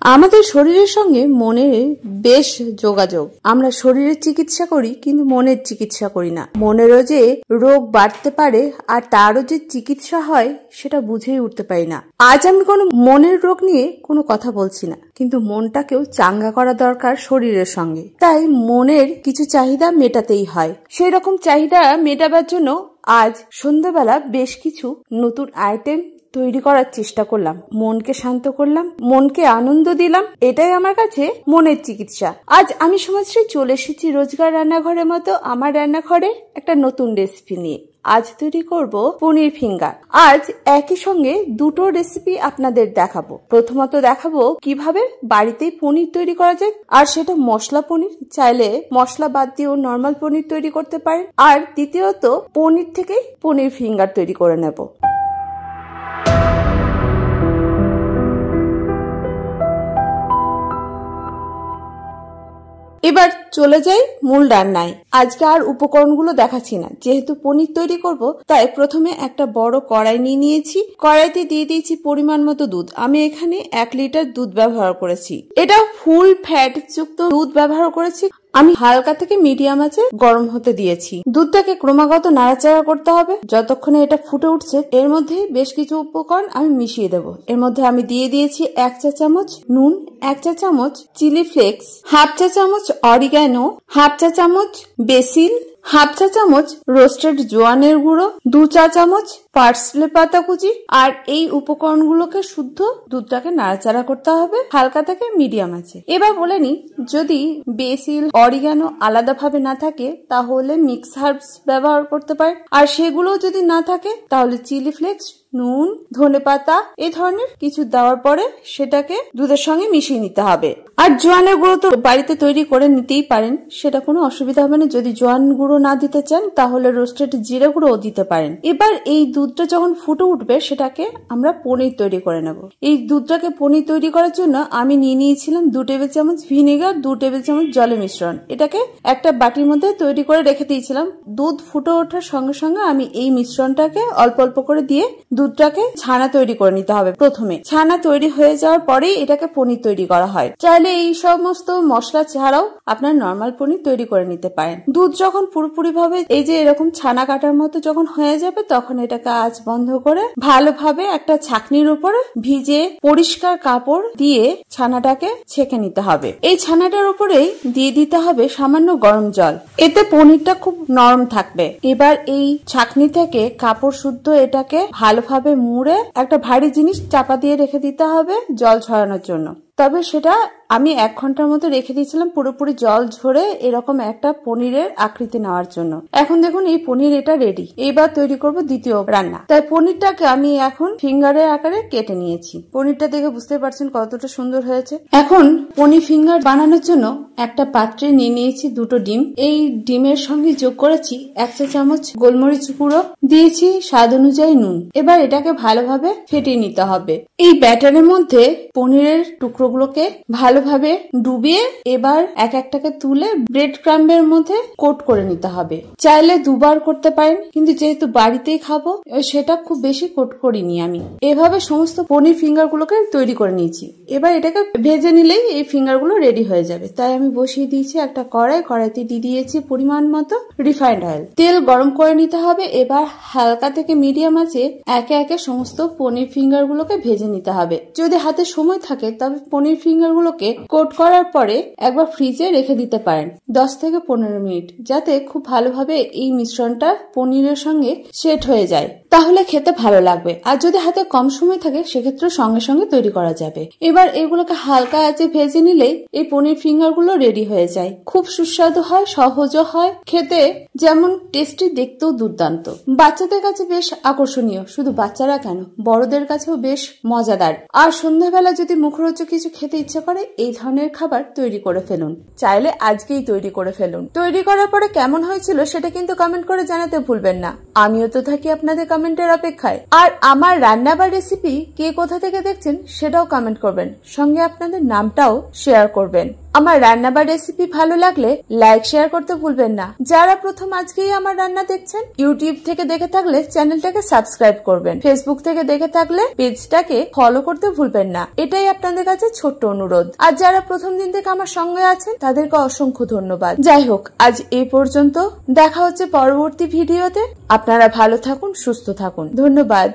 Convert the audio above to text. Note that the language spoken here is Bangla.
আমাদের শরীরের সঙ্গে মনের বেশ যোগাযোগ। আমরা শরীরের চিকিৎসা করি কিন্তু মনের চিকিৎসা করি না। মনেরও যে রোগ বাড়তে পারে আর তারও যে চিকিৎসা হয় সেটা বুঝেই উঠতে পারি না। আজ আমি কোনো মনের রোগ নিয়ে কোনো কথা বলছি না, কিন্তু মনটাকেও চাঙ্গা করা দরকার শরীরের সঙ্গে। তাই মনের কিছু চাহিদা মেটাতেই হয়। সেই রকম চাহিদা মেটাবার জন্য আজ সন্ধ্যাবেলা বেশ কিছু নতুন আইটেম তৈরি করার চেষ্টা করলাম। মনকে শান্ত করলাম, মনকে আনন্দ দিলাম, এটাই আমার কাছে মনের চিকিৎসা। আজ আমি সমাজশ্রী চলে এসেছি রোজগার রান্নাঘরের মতো আমার রান্নাঘরে একটা নতুন রেসিপি নিয়ে। আজ তৈরি করব পনির ফিঙ্গার। আজ একই সঙ্গে দুটো রেসিপি আপনাদের দেখাবো। প্রথমত দেখাবো কিভাবে বাড়িতেই পনির তৈরি করা যায়, আর সেটা মশলা পনির। চাইলে মশলা বাদ দিয়েও নর্মাল পনির তৈরি করতে পারেন। আর দ্বিতীয়ত পনির থেকেই পনির ফিঙ্গার তৈরি করে নেব। এবার চলে যাই মূল রান্নায়। আজকে আর উপকরণগুলো দেখাচ্ছি না, যেহেতু পনির তৈরি করব তাই প্রথমে একটা বড় কড়াই নিয়ে নিয়েছি। কড়াইতে দিয়ে দিয়েছি পরিমাণ মতো দুধ। আমি এখানে 1 লিটার দুধ ব্যবহার করেছি। এটা ফুল ফ্যাট যুক্ত দুধ ব্যবহার করেছি। আমি হালকা থেকে মিডিয়াম আঁচে গরম হতে দিয়েছি। দুধটাকে ক্রমাগত নাড়াচাড়া করতে হবে যতক্ষণে এটা ফুটে উঠছে। এর মধ্যে বেশ কিছু উপকরণ আমি মিশিয়ে দেব। এর মধ্যে আমি দিয়ে দিয়েছি 1 চা চামচ নুন, 1 চা চামচ চিলি ফ্লেক্স, 1/2 চা চামচ অরিগ্যানো, 1/2 চা চামচ বেসিল, 1/2 চা চামচ রোস্টেড জোয়ানের গুঁড়ো, 2 চা চামচ পার্সলে পাতা কুচি। আর এই উপকরণগুলোকে শুদ্ধ দুধটাকে নাড়াচাড়া করতে হবে হালকা থেকে মিডিয়াম আছে। এবার বলে নি, যদি বেসিল অরিগ্যানো আলাদাভাবে না থাকে তাহলে মিক্স হার্বস ব্যবহার করতে পারেন। আর সেগুলো যদি না থাকে তাহলে চিলি ফ্লেক্স, নুন, ধনেপাতা এই ধরনের কিছু দেওয়ার পরে সেটাকে দুধের সঙ্গে মিশিয়ে নিতে হবে। আর জোয়ানের গুঁড়ো তো বাড়িতে তৈরি করে নিতেই পারেন, সেটা কোনো অসুবিধা হবে না। যদি জোয়ান গুঁড়ো না দিতে চান তাহলে রোস্টেড জিরে গুঁড়োও দিতে পারেন। এবার এই দুধটা যখন ফুটে উঠবে সেটাকে আমরা পনির তৈরি করে নেব। এই দুধটাকে পনির তৈরি করার জন্য আমি নিয়ে নিয়েছিলাম 2 টেবিল চামচ ভিনেগার, 2 টেবিল চামচ জলে মিশ্রণ। এটাকে একটা বাটির মধ্যে তৈরি করে রেখে দিয়েছিলাম। দুধ ফুটে ওঠার সঙ্গে সঙ্গে আমি এই মিশ্রণটাকে অল্প অল্প করে দিয়ে দুধটাকে ছানা তৈরি করে নিতে হবে। প্রথমে ছানা তৈরি হয়ে যাওয়ার পরেই এটাকে পনির তৈরি করা হয়। চাইলে এই সমস্ত মশলা ছাড়াও আপনার নর্মাল পনির তৈরি করে নিতে পারেন। দুধ যখন পুরোপুরি ভাবে এই যে এরকম ছানা কাটার মতো যখন হয়ে যাবে তখন এটাকে আঁচ বন্ধ করে ভালোভাবে একটা ছাঁকনির উপরে ভিজে পরিষ্কার কাপড় দিয়ে ছানাটাকে ছেঁকে নিতে হবে। এই ছানাটার উপরেই দিয়ে দিতে হবে সামান্য গরম জল, এতে পনিরটা খুব নরম থাকবে। এবার এই ছাঁকনি থেকে কাপড় শুদ্ধ এটাকে ভালোভাবে মুড়ে একটা ভারী জিনিস চাপা দিয়ে রেখে দিতে হবে জল ঝরানোর জন্য। তবে সেটা আমি 1 ঘন্টার মতো রেখে দিয়েছিলাম পুরোপুরি জল ঝরে এরকম একটা পনিরের আকৃতি নেওয়ার জন্য। এখন দেখুন এই পনির এটা রেডি। এবার তৈরি করব দ্বিতীয় রান্না। তাই পনিরটাকে আমি এখন ফিঙ্গারের আকারে কেটে নিয়েছি। পনিরটা দেখে বুঝতে পারছেন কতটা সুন্দর হয়েছে। এখন পনির ফিঙ্গার বানানোর জন্য একটা পাত্রে নিয়ে নিয়েছি 2টো ডিম। এই ডিমের সঙ্গে যোগ করেছি 1 চা চামচ গোলমরিচ গুঁড়ো, দিয়েছি স্বাদ অনুযায়ী নুন। এবার এটাকে ভালোভাবে ফেটিয়ে নিতে হবে। এই ব্যাটারের মধ্যে পনিরের টুকরোগুলোকে ভালোভাবে ডুবিয়ে এবার এক একটাকে তুলে ব্রেড ক্রাম্বের মধ্যে কোট করে নিতে হবে। চাইলে 2 বার করতে পারেন, কিন্তু যেহেতু বাড়িতেই খাবো সেটা খুব বেশি কোট করিনি আমি। এভাবে সমস্ত পনির ফিঙ্গার গুলোকে তৈরি করে নিয়েছি। এবার এটাকে ভেজে নিলেই এই ফিঙ্গার গুলো রেডি হয়ে যাবে। তাই আমি বসিয়ে দিয়েছি একটা কড়াই। কড়াইতে দিয়ে দিয়েছি পরিমাণ মতো রিফাইন্ড অয়েল। তেল গরম করে নিতে হবে। এবার হালকা থেকে মিডিয়াম আঁচে একে একে সমস্ত পনির ফিঙ্গার গুলোকে ভেজে নিতে হবে। যদি হাতে সময় থাকে তবে পনির ফিঙ্গার গুলোকে কোট করার পরে একবার ফ্রিজে রেখে দিতে পারেন 10 থেকে 15 মিনিট, যাতে খুব ভালোভাবে এই মিশ্রণটা পনিরের সঙ্গে সেট হয়ে যায়। তাহলে খেতে ভালো লাগবে। আর যদি হাতে কম সময় থাকে সেক্ষেত্রে সঙ্গে সঙ্গে তৈরি করা যাবে। এবার এগুলোকে হালকা আঁচে ভেজে নিলেই এই পনির ফিঙ্গার গুলো রেডি হয়ে যায়। খুব সুস্বাদু হয়, সহজও হয়, খেতে যেমন টেস্টি দেখতেও দুর্দান্ত। বাচ্চাদের কাছে বেশ আকর্ষণীয়। শুধু বাচ্চারা কেন, বড়দের কাছেও বেশ মজাদার। আর সন্ধ্যাবেলা যদি মুখরোচক কিছু খেতে ইচ্ছে করে এই ধরনের খাবার তৈরি করে ফেলুন। চাইলে আজকেই তৈরি করে ফেলুন। তৈরি করার পরে কেমন হয়েছিল সেটা কিন্তু কমেন্ট করে জানাতে ভুলবেন না। আমিও তো থাকি আপনাদের কমেন্টের অপেক্ষায়। আর আমার রান্না বা রেসিপি কে কোথা থেকে দেখছেন সেটাও কমেন্ট করবেন, সঙ্গে আপনাদের নামটাও শেয়ার করবেন। আমার রান্না বা রেসিপি ভালো লাগলে লাইক শেয়ার করতে ভুলবেন না। যারা প্রথম আজকেই আমার রান্না দেখছেন, ইউটিউব থেকে দেখে থাকলে চ্যানেলটাকে সাবস্ক্রাইব করবেন, ফেসবুক থেকে দেখে থাকলে পেজটাকে ফলো করতে ভুলবেন না। এটাই আপনাদের কাছে ছোট্ট অনুরোধ। আর যারা প্রথম দিন থেকে আমার সঙ্গে আছেন তাদেরকে অসংখ্য ধন্যবাদ। যাই হোক, আজ এই পর্যন্ত। দেখা হচ্ছে পরবর্তী ভিডিওতে। আপনারা ভালো থাকুন, সুস্থ থাকুন। ধন্যবাদ।